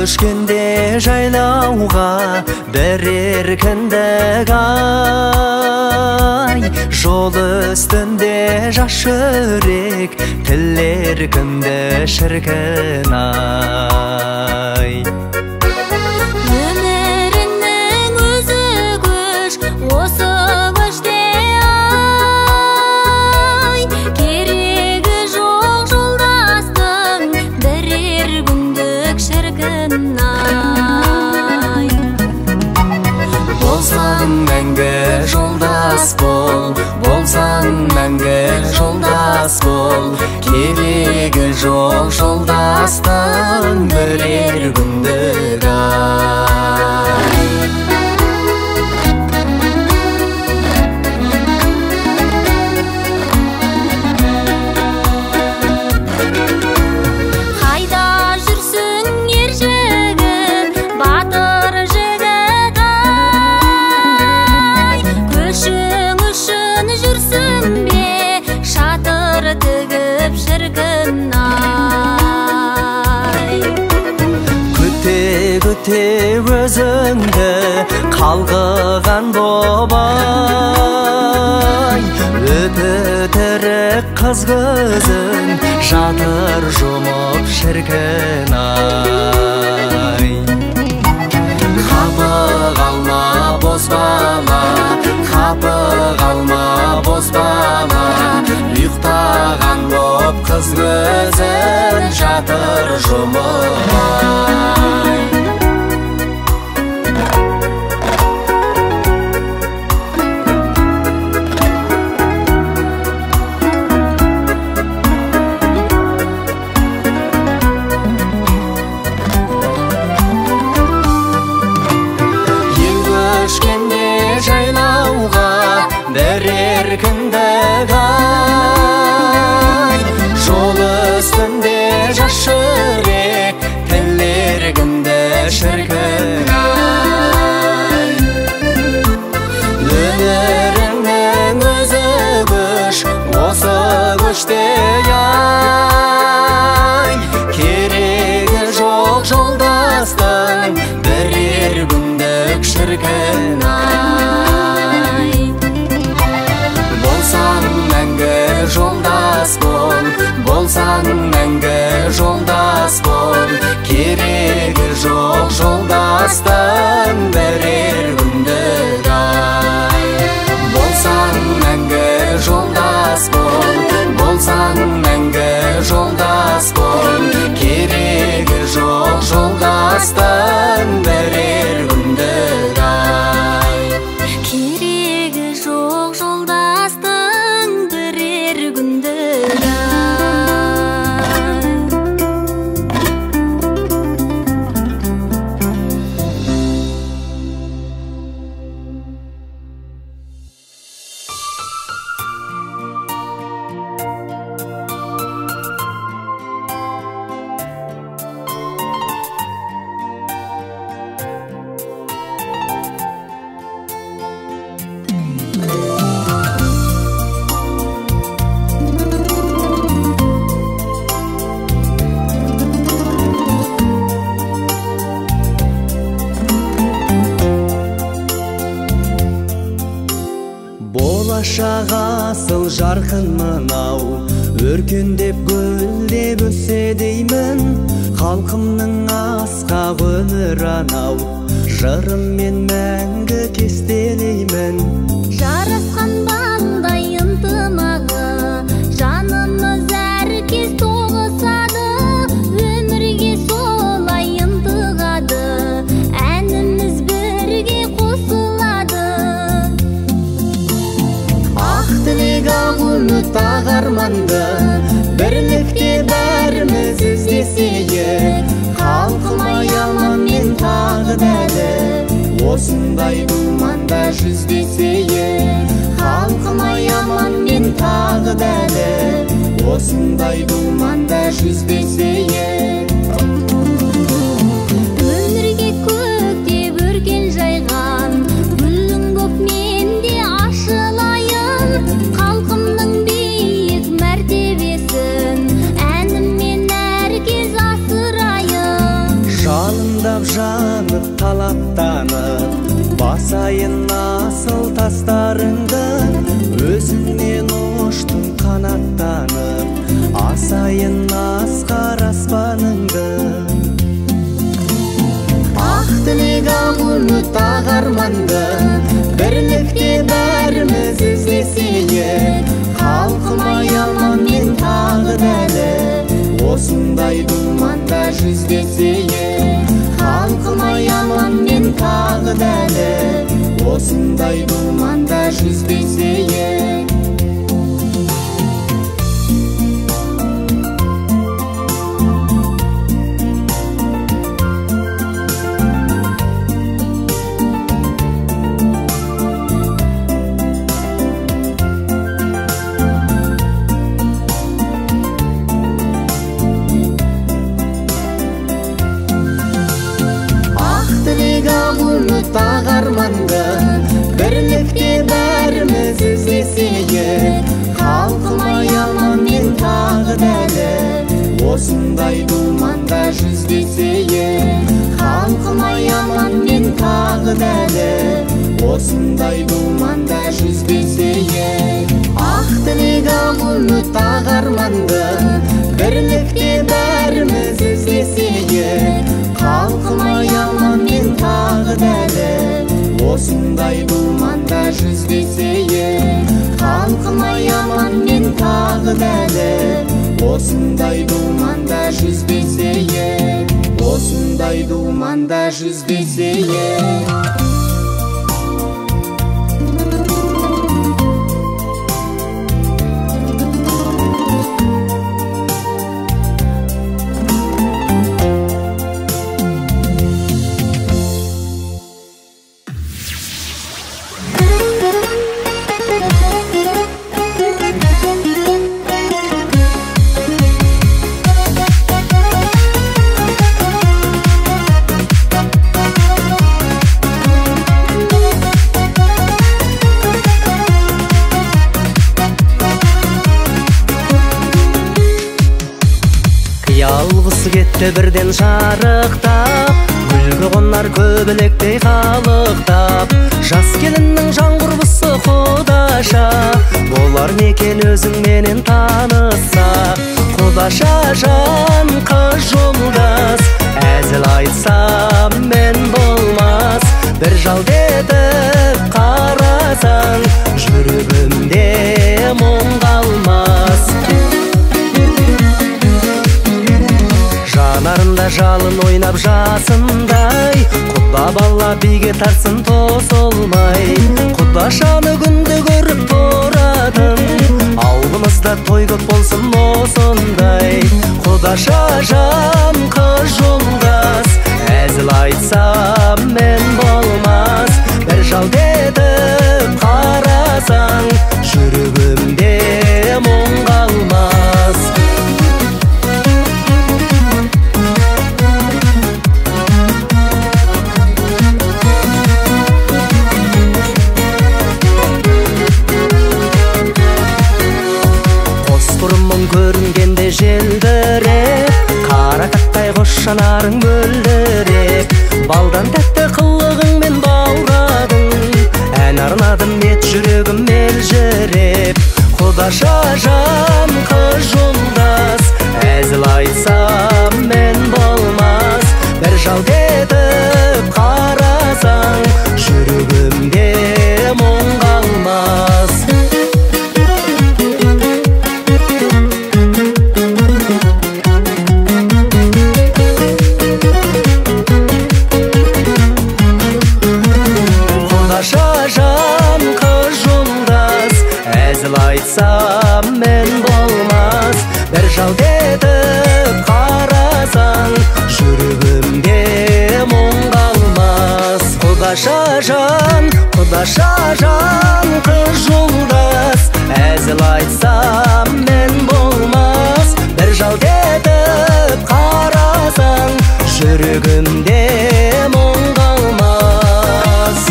көшкенде жайлауға берер кіндік ай, жол үстінде жас жүрек тілер кімді шіркін ай. Өміріңнің өзі көш, осы көште ай, керегі жоқ жолдастың бірер күндік шіркін ай. Болсаң мәңгі жолдас бол, болсаң мәңгі жолдас бол, керегі жоқ жолдастың бірер күндік ай. Қайда жүрсің ер жігіт, батыр жігіт ай, көшің үшін жүрсің бе шатыр тігіп шіркін ай. Күте өзіңді қалғыған бобай, өтірік қыз көзін жатыр жұмып шіркін ай. Қапы қалма бозбала, қапы қалма бозбала, ұйықтаған боп қыз көзін жатыр жұмып ай. Берер кіндік ай, жол үстінде жас жүрек тілер кімді шіркін ай. Өміріңнің өзі көш, осы көште ай, керегі жоқ жолдастың бірер күндік шіркін ай. Болсаң мәңгі жолдас бол, болсаң мәңгі жолдас бол, керегі жоқ жолдастың бірер күндік ай. Болсаң мәңгі жолдас бол, болсаң мәңгі жолдас бол, керегі жоқ жолдастың бірер күндік ай. Керегі жоқ жолдастың бірер күндік ай. Болашақ асыл жарқын мынау, өркендеп гүлдеп өссе деймін, халқымның асқақ өмір анау, жырыммен мәңгі кестелеймін. Жарасқан балдай ынтымағы, жанымыз әркез тоғысады, өмірге солай ынтығады, әніміз бірге қосылады. Ақ тілек ақ үміт ақ арманды бірлікте бәріміз іздесейік, қалқымай аманмен тағы дәлі осындай думанда жүздесейік. Қалқымай аманмен тағы дәлі осындай думанда жүздесейік. Өмірге көктеп өркен жайған гүлің көп менде ашылайын, халқымның биік мәртебесін әніммен әркез асырайын. Жалын сайын асқар аспаныңды. Ақ тілек ақ үміт ақ арманды бірлікте бәріміз іздесейік. Халқыма аман мен тағы дәлі осындай думанда жүздесейік. Халқыма аман мен тағы дәлі осындай думанда жүздесейік. Ақ арманды бірлікте бәріміз іздесейік. Халқыма аман мен тағы дәлі осындай думанда жүздесейік. Халқыма аман мен тағы дәлі осындай думанда жүздесейік. Ақ тілек ақ үміт ақ арманды бірлікте бәріміз іздесейік. Халқыма аман мен тағы дәлі осындай думанда жүздесейік. Халқыма аман мен тағы дәлі осындай думанда жүздесейік. Осындай думанда жүздесейік. Ялғысы кетті бірден жарықтап, гүлге қонар көбелектей қалықтап. Жас келіннің жан құрбысы құдаша, болар некен өзің менен таныса. Құдаша жан қыз жолдас, әзіл айтсам мен болмас. Бір жал детіп қарасаң, жүрегімде мұң қалмас. Жанарында жалын ойнап жасындай, құда бала биге тарсын тосылмай. Құдашаны күнде көріп тұратын, ауылымызда той көп болсын осындай. Құдаша жан қыз жолдас, әзіл айтсам мен болмас. Бір жал детіп қарасаң, жүрегімде мұң қалмас. Көрінгенде желдіреп, қара тақтай қош жанарың мөлдіреп. Балдан тәтті қылығыңмен баурадың, ән арнадым ет жүрегім елжіреп. Құдаша жан қыз жолдас, әзіл айтсам мен болмас. Бір жал детіп қарасаң, жүрегімде мұң қалмас. Айтсам мен болмас. Бір жал детіп қарасаң, жүрегімде мұң қалмас. Құдаша жан қыз жолдас, әзіл айтсам мен болмас. Бір жал детіп қарасаң, жүрегімде мұң қалмас.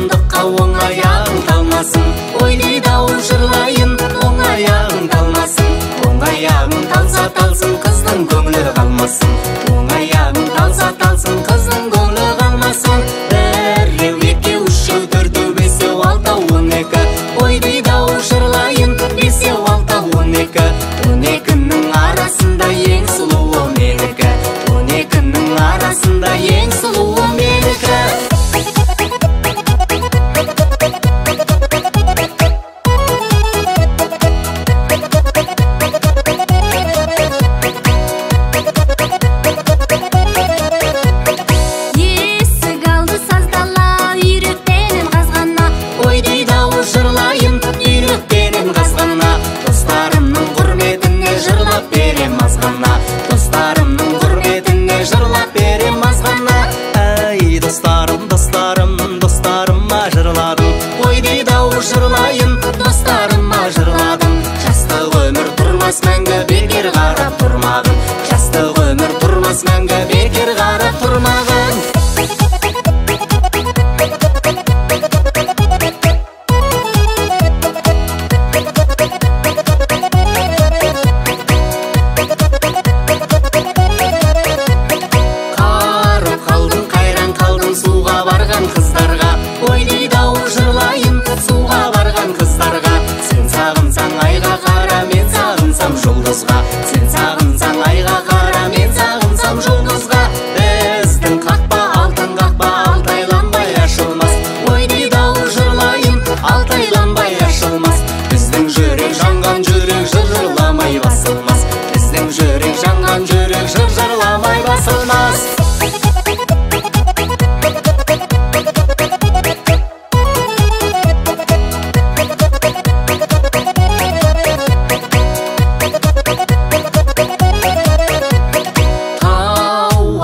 жамандыққа оң аяғың талмасын. Ой дейді ау жырлайын, оң аяғың талмасын. Оң аяғың талса талсын, қыздың көңілі қалмасын. Оң аяғың талса талсын, қыздың көңілі қалмасын. Біреу, екеу, үшеу, төртеу, бесеу, алтау, 12. Ой дейді ау жырлайын, бесеу, алтау, 12. 12-нің арасында ең сұлуы менікі. 12-нің арасында ең сұлуы менікі. Есік алды саздала, үйрекпенен қазғана. Ой дейді ау жырлайын, үйрекпенен қазғана. Достарымның құрметіне жырлап берем азғана. Достарымның құрметіне жырлап берем азғана. Әй достарым, достарым, достарыма жырладым. Ой дейді ау жырлайын, достарыма жырладым. Жастық өмір тұрмас мәңгі, бекер қарап тұрмағын. Жастық өмір тұрмас мәңгі, бекер қарап тұрмағын. Қарып қалдың, қайран қалдың суға барған қыздарға. Ой дейді ау жырлайын, суға барған қыздарға. Сен сағынсаң айға қара, мен сағынсам жұлдызға. Сен сағынсаң айға қара, мен сағынсам жұлдызға. Біздің қақпа алтын қақпа, алтайланбай ашылмас. Ой дейді ау жырлайын, алтайланбай ашылмас. Біздің жүрек жанған жүрек жыр-жырламай басылмас. Біздің жүрек жанған жүрек жыр-жырламай басылмас. Тау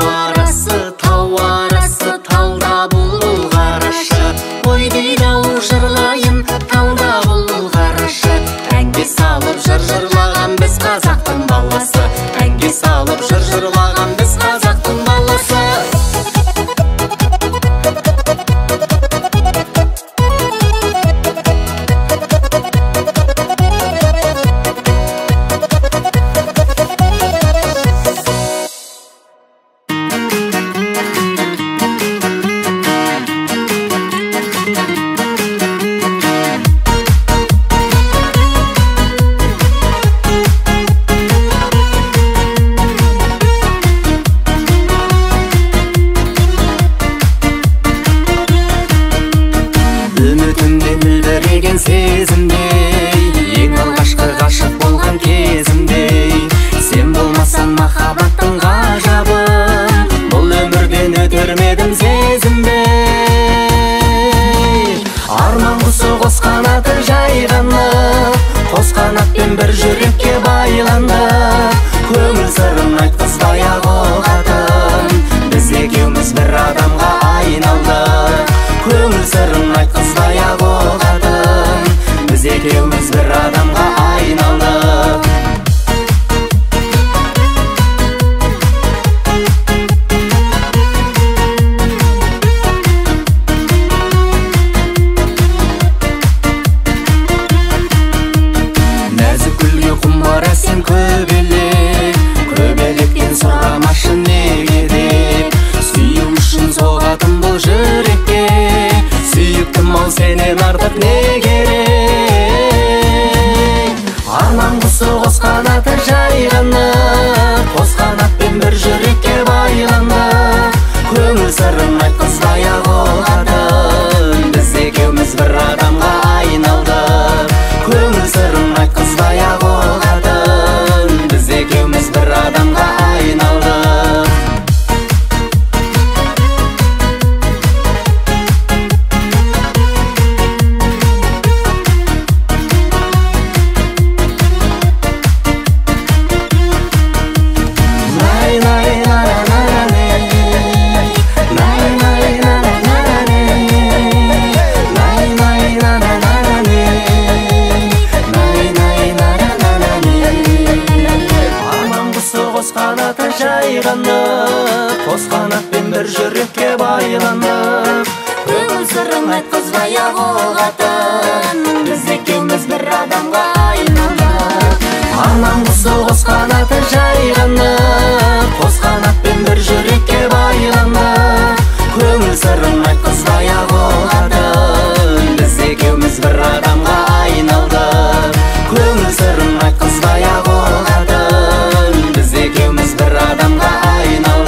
арасы, тауда бұлбұл қарашы. Ой дейді ау жырлайын, тауда бұлбұл қарашы. Әнге салып жыр-жырлаған біз қазақтың баласы. Әнге салып жыр-жырлаған біз қазақтың баласы. Үмітімде мөлдіреген сезімдей, ең алғашқы ғашық болған кезімдей. Сен болмасаң махаббаттың ғажабын, бұл өмірден өтермедім сезінбей. Арман құсы қос қанаты жайғаны, қос қанатпен бір жүрекке байланды. Көңіл сырын айтқызбай ақ оғатын, біз екеуміз бір адамға айналдық. Көңіл сырын айтқызбай ақ оғатын, біз екеуміз бір адамға айналдық. Нәзік гүлге құмар әсем көбелек, көбелектен сұрамашы неге деп. Сүю үшін соғатын бұл жүрекке, сүйіктім ау сенен артық не керек. Арман құсы қос қанаты жайғаны, қос қанатпен бір жүрекке байланды. Көңіл сырын айтқызбай ақ оғатын, біз екеуміз бір адамға айналдық. Көңіл сырын айтқызбай ақ оғатын, біз екеуміз бір адамға айналдық. қос қанатпен бір жүрекке байланып, көңіл сырын айтқызып кыздай агатын биз экөөбүз бир адамга айналдык арман кусу коз канаты жайганып коз канатпен бир жүрөккө байланып көңүл сырын айт кыздай агатын биз экөөбүз бир адамга айналдык көңүл сырын айт кыздай агатын биз экөөбүз бир адамга айналдык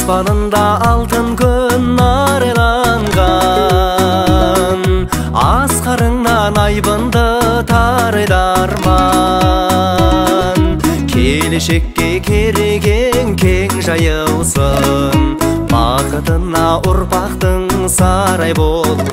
аспанында алтын күн арайланған, асқарыңнан айбынды тарайды арман. Келешекке кереген кең жайылсын, бақытына ұрпақтың сарай болған.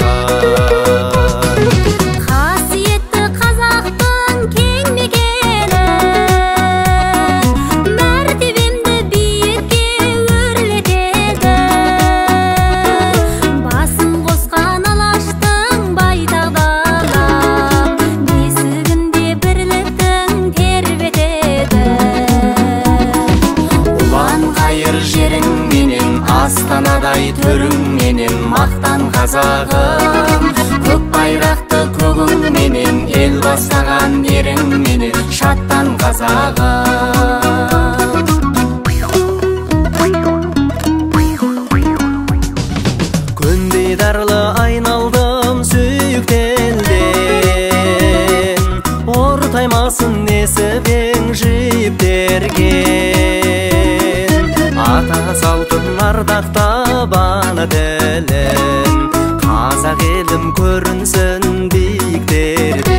менен мактан казагым, көк байракты көгүң менен эл бастаган эриң менен шаттан казагым. Көндейдарлы айналдым сүйүктелден, ортаймасын несибең жиптерген. Ата салтын ардактабаны делен, казак элим көрүнсүн бийиктерден.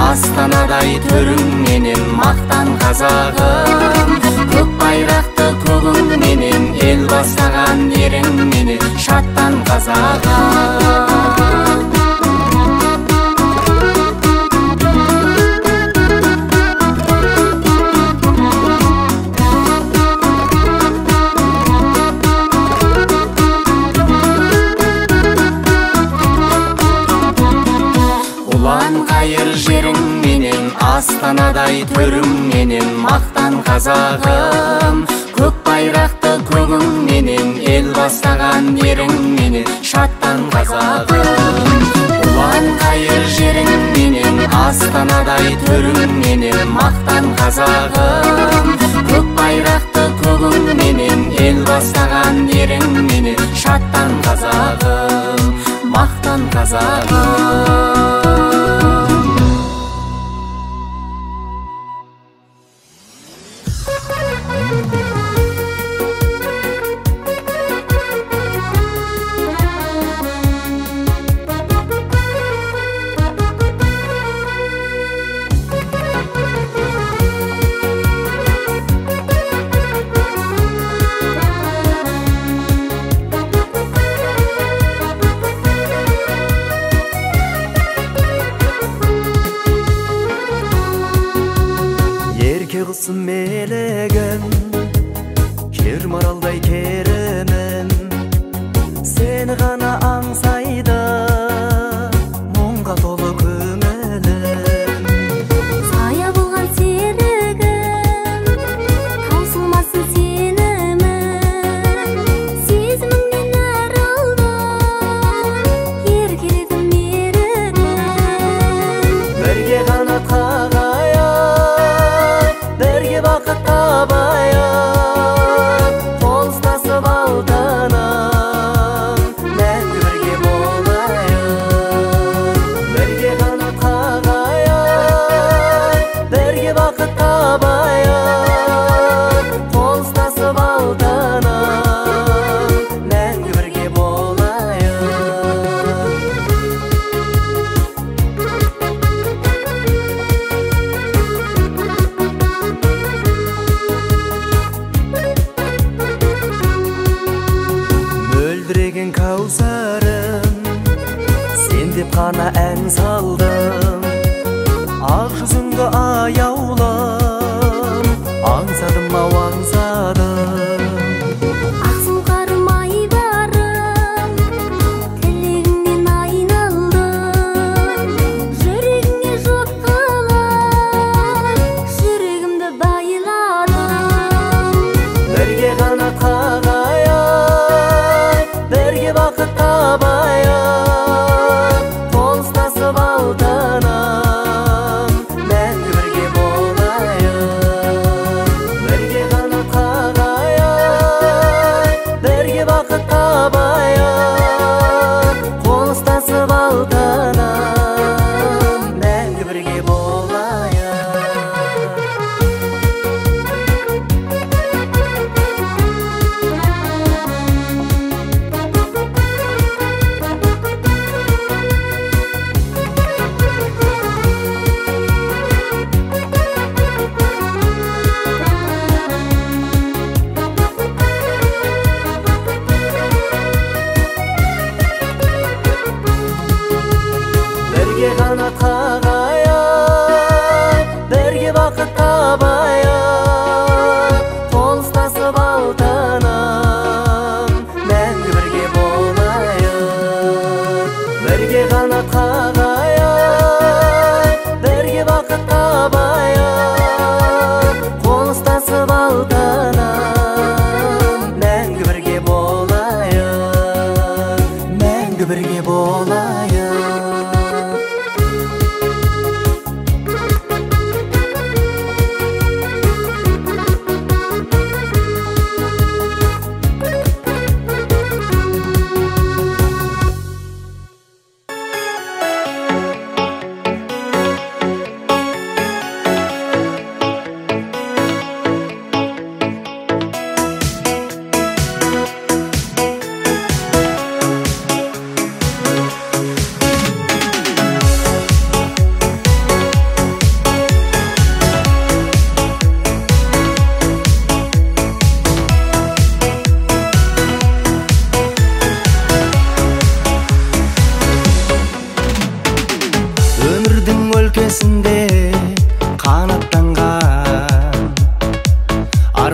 Астанадай төрүң менен мактан казагым, көк байракты көгүң менен эл бастаган эриң менен шаттан казагым. Улан кайыр жериң менен астанадай төрүң менен мактан казагым, көк байракты көгүң менен эл бастаган эриң менен шаттан казагым. Улан кайыр жериң менен астанадай төрүң менен мактан казагым, көк байракты көгүң менен эл бастаган эриң менен шаттан казагым, мактан казагым. Кылсын мелеген, кер маралдай керемен, сени гана аңсайда, мұңға толы көңілім. Сая болған серігім, таусылмасын сенімім, сезіміңнен арылдым, еркеледім ерігім. Бірге ғана берге бақыт табайық, қол ұстасып алтыным, мәңгі бірге болайық. Бірге қанат қағайық, бірге бақыт табайық, қол ұстасып алтыным, мәңгі бірге болайық.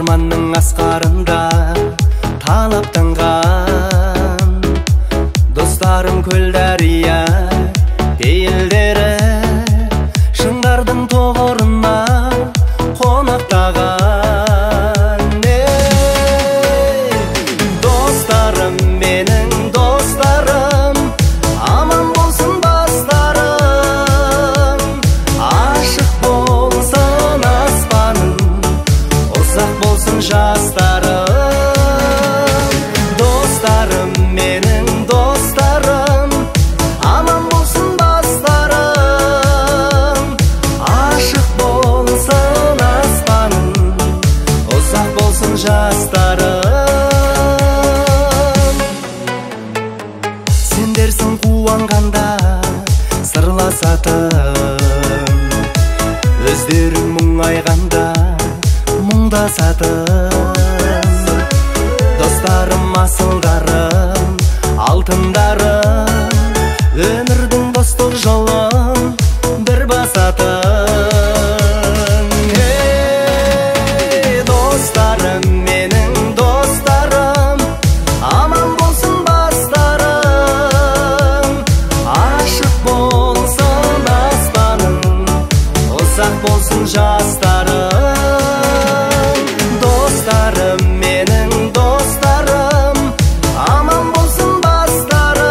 арманның асқарында талаптанған достарым көл дария пейілдері шыңдардың тоғырына қонақтаған достарым менің достарым аман болсын бастарым ашық болсын аспаным ұзақ болсын жастарым достарым менің достарым аман болсын бастарым ашық болсын аспаным ұзақ болсын жастарым сендерсің қуанғанда сырласатын өздерің мұңайғанда мұңдасатын достарым асылдарым алтындарым өмірдің достық жолын бір басатын достарым менің достарым аман болсын бастарым ашық болсын аспаным ұзақ болсын жастарым достарым менің достарым аман болсын бастарым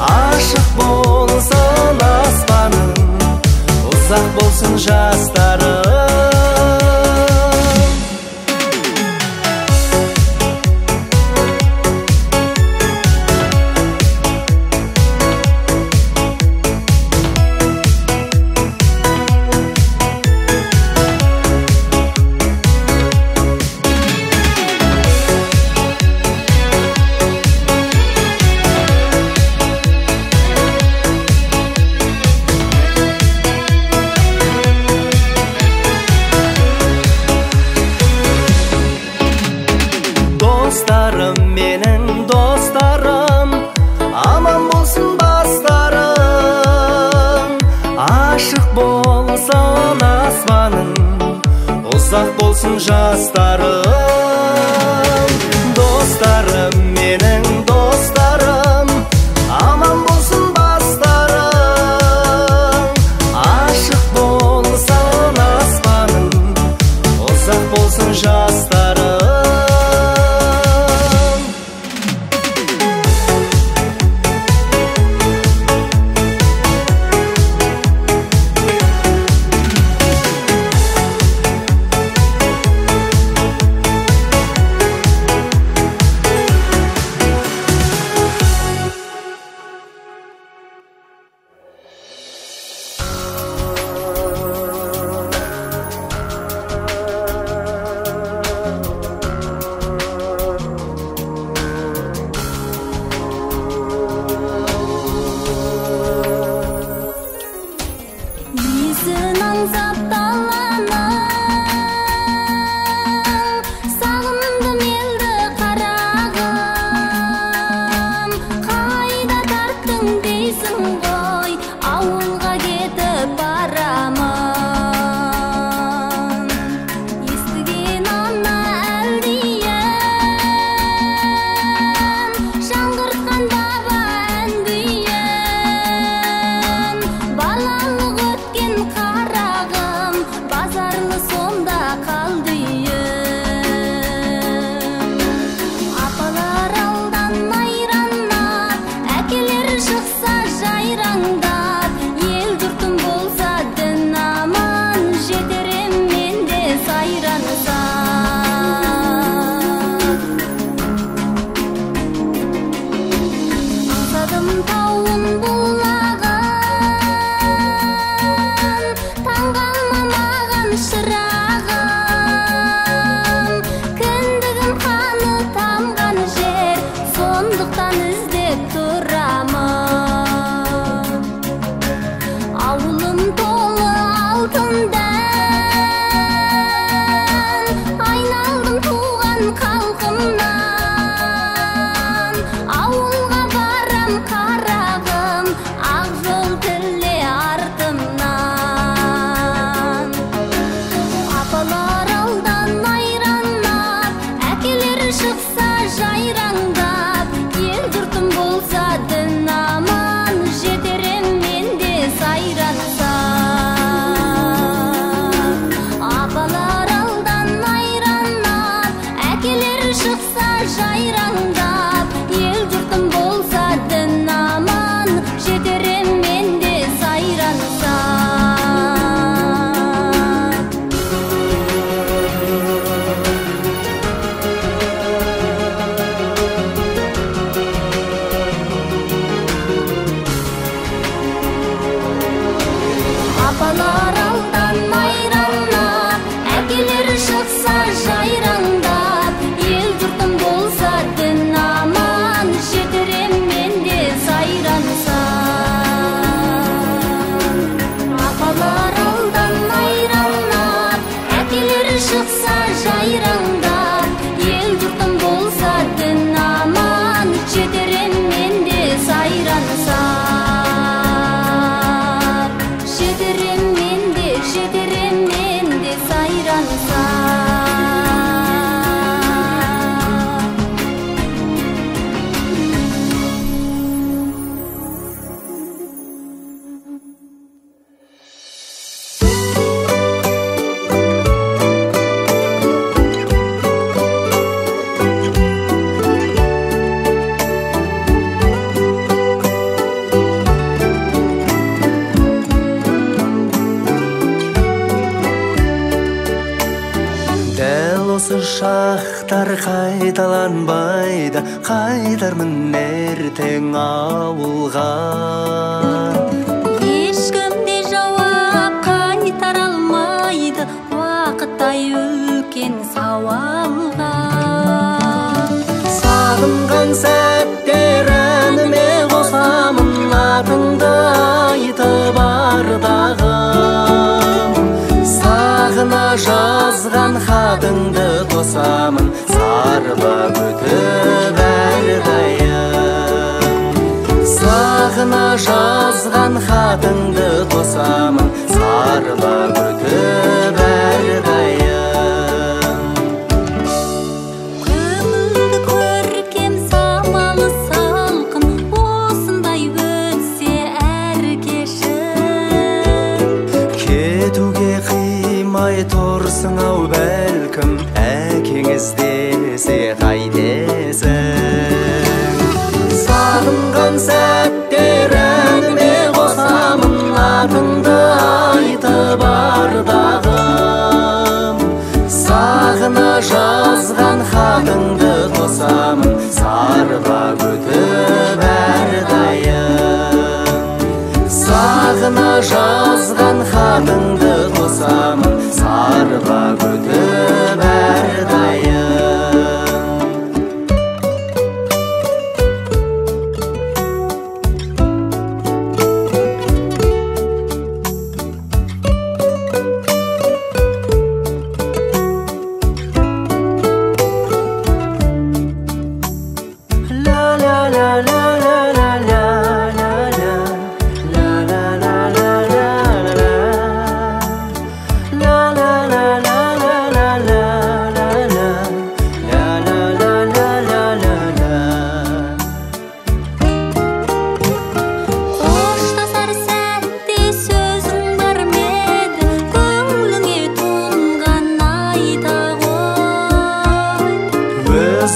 ашық болсын аспаным ұзақ болсын жастарым достарым менің достарым аман болсын бастарым ашық болсын аспаным ұзақ болсын жастарым достарым менің достарым аман болсын бастарым ашық болсын аспаным ұзақ болсын жастарым бір шықса жайраңда, ел жұртым болса дін аман, жетерем мен де сайрансар. Жетерем мен де сайрансар. Шақтар қайталанбайды, қайтармын ертең ауылға. Ешкім де жауап қайтара алмайды, уақыттай үлкен сауалға. Сағынған сәттер әніме қосамын, атыңды айтып ардағым. Сағына жазған хатыңды тосамын, сарыла өтіп әрдайым. Сағына жазған хатыңды тосамын, сарыла өтіп әрдайым. Көңілді көркем самалы салқын, осындай өтсе әр кешім. Кетуге қимай тұрсың ау бәлкім, әкеңіз десе қайтесің. Сағынған сәттер әніме қосамын, атыңды айтып ардағым. Сағына жазған хатыңды тосамын, сарыла өтіп әрдайым. Сағына жазған хатыңды тосамын, сарыла өтіп әрдайым.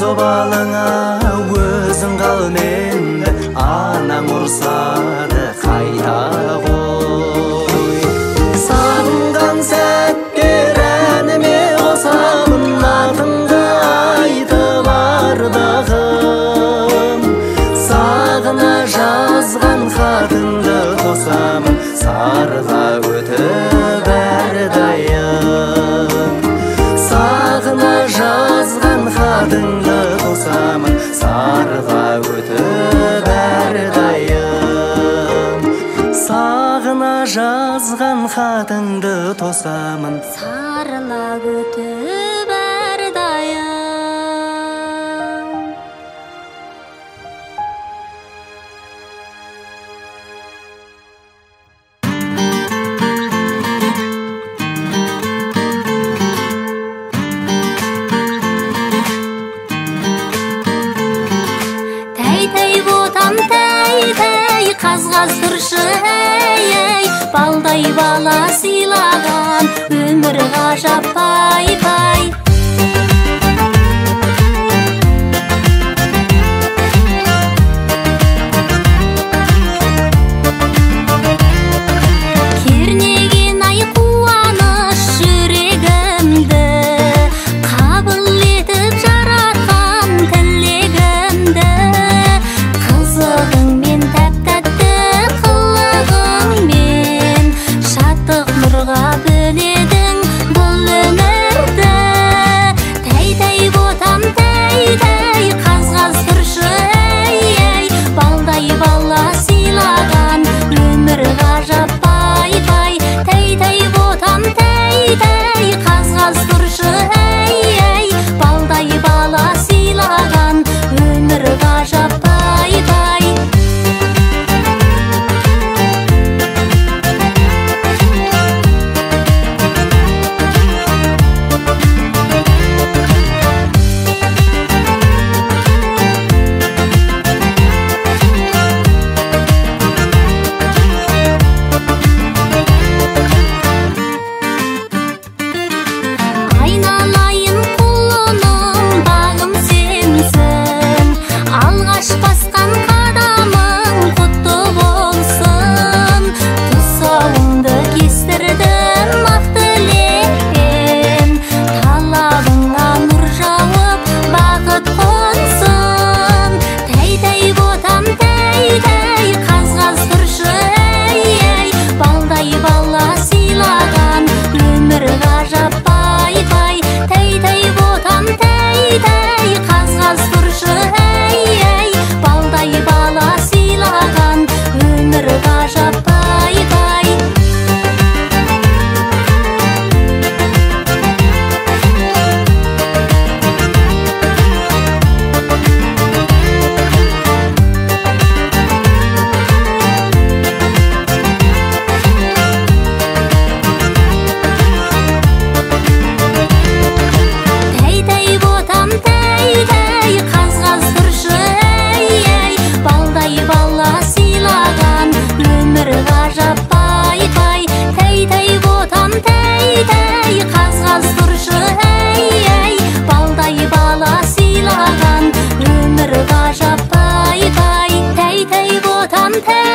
Обалыңа өзің қал менді, анаң ұрсады қайта ғой. Сағынған сәттер әніме қосамын, атыңды айтып ардағым. Сағына жазған хатыңды тосамын, сарыла өтіп әрдайым. Сағына жазған хатыңды тосамын, сарыла өтіп әрдайым. Сағына жазған хатыңды тосамын, сарыла өтіп әрдайым. Қаз-қаз тұршы әй, балдай бала сыйлаған, өмір ғажап пай-пай. Кернеген ай қуаныш жүрегімді, қабыл етіп жаратқан тілегімді. Қызығыңмен тәп-тәтті қылығыңмен, шаттық нұрға бөледің бұл өмір.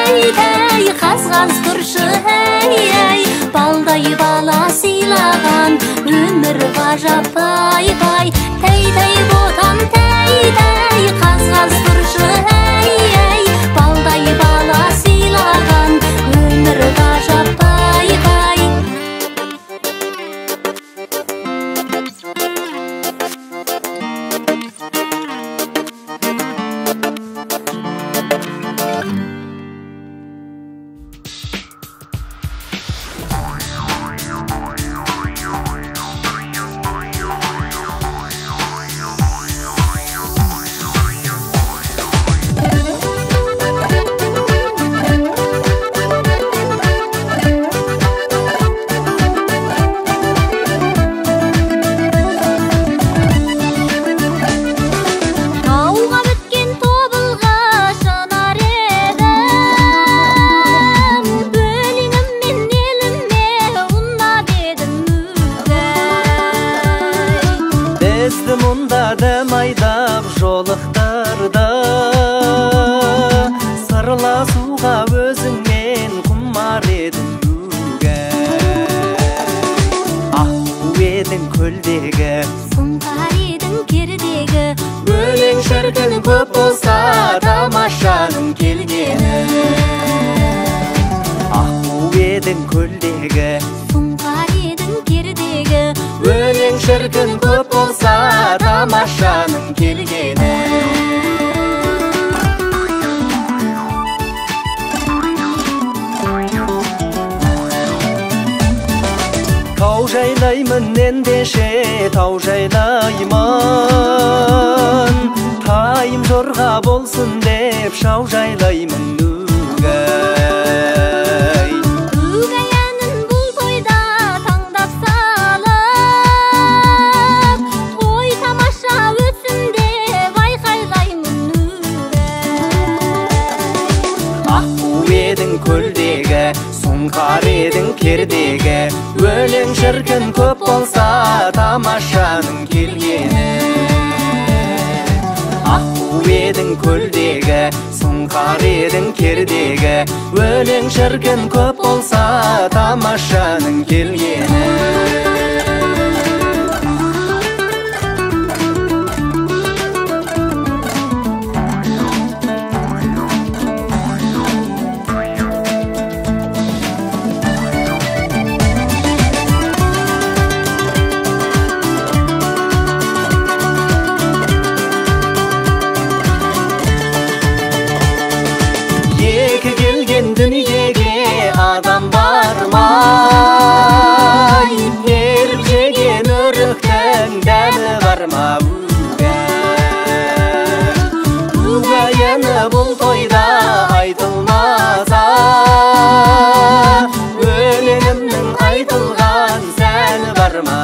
тәй қазғанс тұршы әй балдай бала сыйлаған өмір ғажап пай тәй ботам тәй қазғанс тұршы әй балдай бала сыйлаған өмір ғажап пай жолықтырды сырласуға өзіңмен құмар едім аққу едің көлдегі сұңқар едің кердегі өлең шіркін көп болса тамашаның келгені аққу едің көлдегі сұңқар едің кердегі өлең шіркін көп болса тамашаның келгені тау жайлаймын ендеше тау жайлаймын тайым жорға болсын деп шау жайлаймын үгәй әнін бұл тойда таңдап салып той тамаша өтсін деп айқайлаймын аққу едің көлдегі сұңқар едің кердегі өлең шіркін көп болса тамашаның келгені аққу едің көлдегі сұңқар едің кердегі өлең шіркін көп болса тамашаның келгені дүниеге адам бармай еріп жеген өріктің дәмі бар ма үгәй әні бұл тойда айтылмаса өлеңімнің айтылған сәні бар ма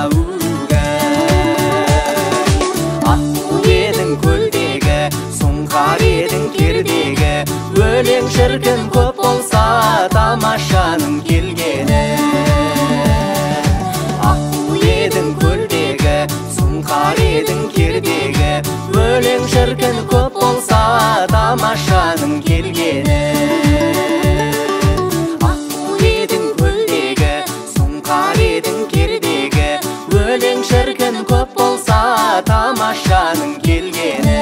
аққу едің көлдегі сұңқар едің кердегі өлең шіркін көп болса тамашаның келгені аққу едің көлдегі сұңқар едің кердегі өлең шіркін көп болса тамашаның келгені аққу едің көлдегі сұңқар едің кердегі өлең шіркін көп болса тамашаның келгені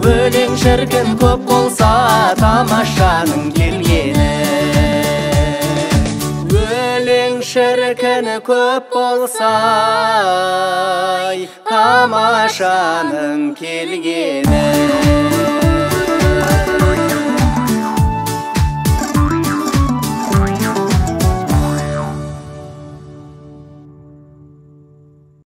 өлең шіркін көп болса тамашаның келгені өлең шіркін көп болса тамашаның келгені